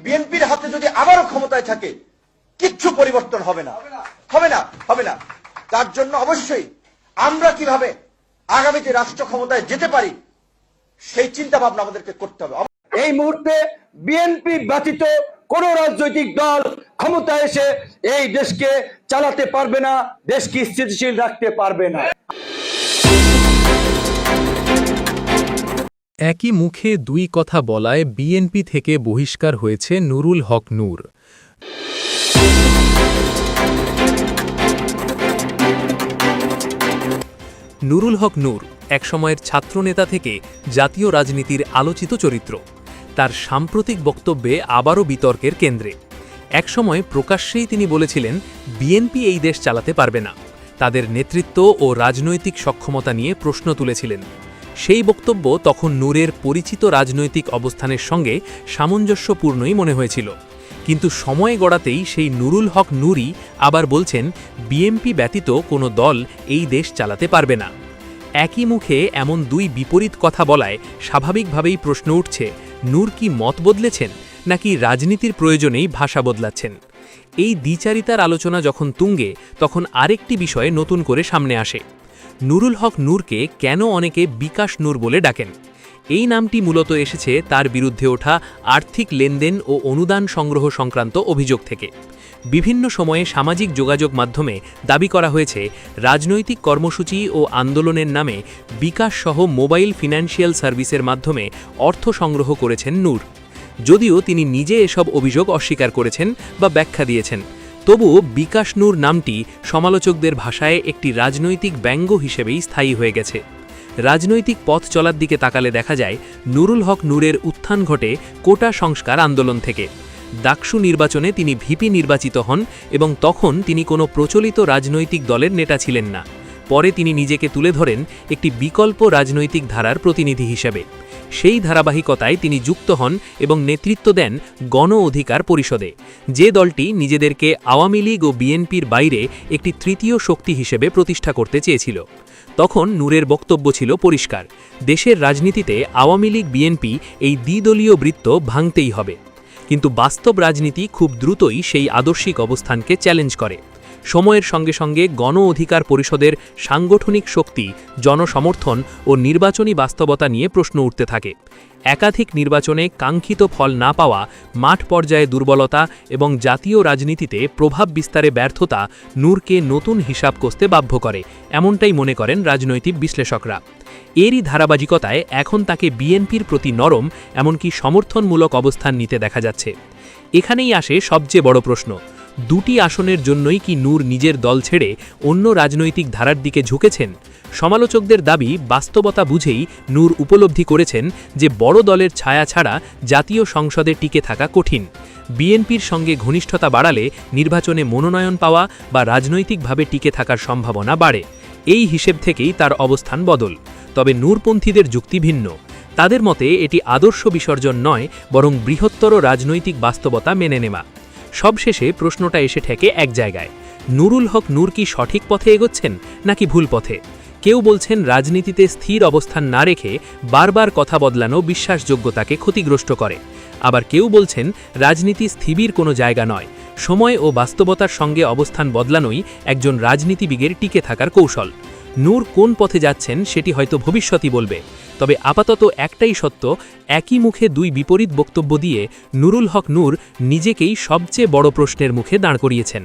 বিএনপির হাতে যদি আবারও ক্ষমতায় থাকে কিচ্ছু পরিবর্তন হবে না, হবে না, হবে না। তার জন্য অবশ্যই আমরা কিভাবে আগামীতে রাষ্ট্র ক্ষমতায় যেতে পারি সেই চিন্তা ভাবনা আমাদেরকে করতে হবে। এই মুহূর্তে বিএনপি ব্যতীত কোন রাজনৈতিক দল ক্ষমতায় এসে এই দেশকে চালাতে পারবে না, দেশকে স্থিতিশীল রাখতে পারবে না। একই মুখে দুই কথা বলায় বিএনপি থেকে বহিষ্কার হয়েছে নুরুল হক নূর। নুরুল হক নূর একসময়ের ছাত্রনেতা থেকে জাতীয় রাজনীতির আলোচিত চরিত্র। তার সাম্প্রতিক বক্তব্যে আবারও বিতর্কের কেন্দ্রে। একসময় প্রকাশ্যেই তিনি বলেছিলেন বিএনপি এই দেশ চালাতে পারবে না। তাদের নেতৃত্ব ও রাজনৈতিক সক্ষমতা নিয়ে প্রশ্ন তুলেছিলেন। সেই বক্তব্য তখন নূরের পরিচিত রাজনৈতিক অবস্থানের সঙ্গে সামঞ্জস্যপূর্ণই মনে হয়েছিল। কিন্তু সময় গড়াতেই সেই নুরুল হক নূরই আবার বলছেন বিএনপি ব্যতীত কোনো দল এই দেশ চালাতে পারবে না। একই মুখে এমন দুই বিপরীত কথা বলায় স্বাভাবিকভাবেই প্রশ্ন উঠছে, নূর কি মত বদলেছেন নাকি রাজনীতির প্রয়োজনেই ভাষা বদলাচ্ছেন? এই দ্বিচারিতার আলোচনা যখন তুঙ্গে, তখন আরেকটি বিষয়ে নতুন করে সামনে আসে। নুরুল হক নূরকে কেন অনেকে বিকাশ নূর বলে ডাকেন? এই নামটি মূলত এসেছে তার বিরুদ্ধে ওঠা আর্থিক লেনদেন ও অনুদান সংগ্রহ সংক্রান্ত অভিযোগ থেকে। বিভিন্ন সময়ে সামাজিক যোগাযোগ মাধ্যমে দাবি করা হয়েছে রাজনৈতিক কর্মসূচি ও আন্দোলনের নামে বিকাশ সহ মোবাইল ফিনান্সিয়াল সার্ভিসের মাধ্যমে অর্থ সংগ্রহ করেছেন নূর। যদিও তিনি নিজে এসব অভিযোগ অস্বীকার করেছেন বা ব্যাখ্যা দিয়েছেন, তবুও বিকাশ নূর নামটি সমালোচকদের ভাষায় একটি রাজনৈতিক ব্যঙ্গ হিসেবেই স্থায়ী হয়ে গেছে। রাজনৈতিক পথ চলার দিকে তাকালে দেখা যায় নুরুল হক নূরের উত্থান ঘটে কোটা সংস্কার আন্দোলন থেকে। ডাকসু নির্বাচনে তিনি ভিপি নির্বাচিত হন এবং তখন তিনি কোনো প্রচলিত রাজনৈতিক দলের নেতা ছিলেন না। পরে তিনি নিজেকে তুলে ধরেন একটি বিকল্প রাজনৈতিক ধারার প্রতিনিধি হিসেবে। সেই ধারাবাহিকতায় তিনি যুক্ত হন এবং নেতৃত্ব দেন গণ অধিকার পরিষদে, যে দলটি নিজেদেরকে আওয়ামী লীগ ও বিএনপির বাইরে একটি তৃতীয় শক্তি হিসেবে প্রতিষ্ঠা করতে চেয়েছিল। তখন নূরের বক্তব্য ছিল পরিষ্কার, দেশের রাজনীতিতে আওয়ামী লীগ বিএনপি এই দ্বিদলীয় বৃত্ত ভাঙতেই হবে। কিন্তু বাস্তব রাজনীতি খুব দ্রুতই সেই আদর্শিক অবস্থানকে চ্যালেঞ্জ করে। সময়ের সঙ্গে সঙ্গে গণ অধিকার পরিষদের সাংগঠনিক শক্তি, জনসমর্থন ও নির্বাচনী বাস্তবতা নিয়ে প্রশ্ন উঠতে থাকে। একাধিক নির্বাচনে কাঙ্ক্ষিত ফল না পাওয়া, মাঠ পর্যায়ে দুর্বলতা এবং জাতীয় রাজনীতিতে প্রভাব বিস্তারে ব্যর্থতা নূরকে নতুন হিসাব কষতে বাধ্য করে, এমনটাই মনে করেন রাজনৈতিক বিশ্লেষকরা। এরই ধারাবাহিকতায় এখন তাকে বিএনপির প্রতি নরম, এমনকি সমর্থনমূলক অবস্থান নিতে দেখা যাচ্ছে। এখানেই আসে সবচেয়ে বড় প্রশ্ন, দুটি আসনের জন্যই কি নূর নিজের দল ছেড়ে অন্য রাজনৈতিক ধারার দিকে ঝুঁকেছেন? সমালোচকদের দাবি, বাস্তবতা বুঝেই নূর উপলব্ধি করেছেন যে বড় দলের ছায়া ছাড়া জাতীয় সংসদে টিকে থাকা কঠিন। বিএনপির সঙ্গে ঘনিষ্ঠতা বাড়ালে নির্বাচনে মনোনয়ন পাওয়া বা রাজনৈতিকভাবে টিকে থাকার সম্ভাবনা বাড়ে। এই হিসেব থেকেই তার অবস্থান বদল। তবে নূরপন্থীদের যুক্তি ভিন্ন। তাদের মতে এটি আদর্শ বিসর্জন নয়, বরং বৃহত্তর রাজনৈতিক বাস্তবতা মেনে নেওয়া। সবশেষে প্রশ্নটা এসে ঠেকে এক জায়গায়, নুরুল হক নূর কি সঠিক পথে এগোচ্ছেন নাকি ভুল পথে? কেউ বলছেন রাজনীতিতে স্থির অবস্থান না রেখে বারবার কথা বদলানো বিশ্বাসযোগ্যতাকে ক্ষতিগ্রস্ত করে। আবার কেউ বলছেন রাজনীতি স্থির কোনো জায়গা নয়, সময় ও বাস্তবতার সঙ্গে অবস্থান বদলানোই একজন রাজনীতিবিদের টিকে থাকার কৌশল। নূর কোন পথে যাচ্ছেন সেটি হয়তো ভবিষ্যতই বলবে। তবে আপাতত একটাই সত্য, একই মুখে দুই বিপরীত বক্তব্য দিয়ে নুরুল হক নূর নিজেকেই সবচেয়ে বড় প্রশ্নের মুখে দাঁড় করিয়েছেন।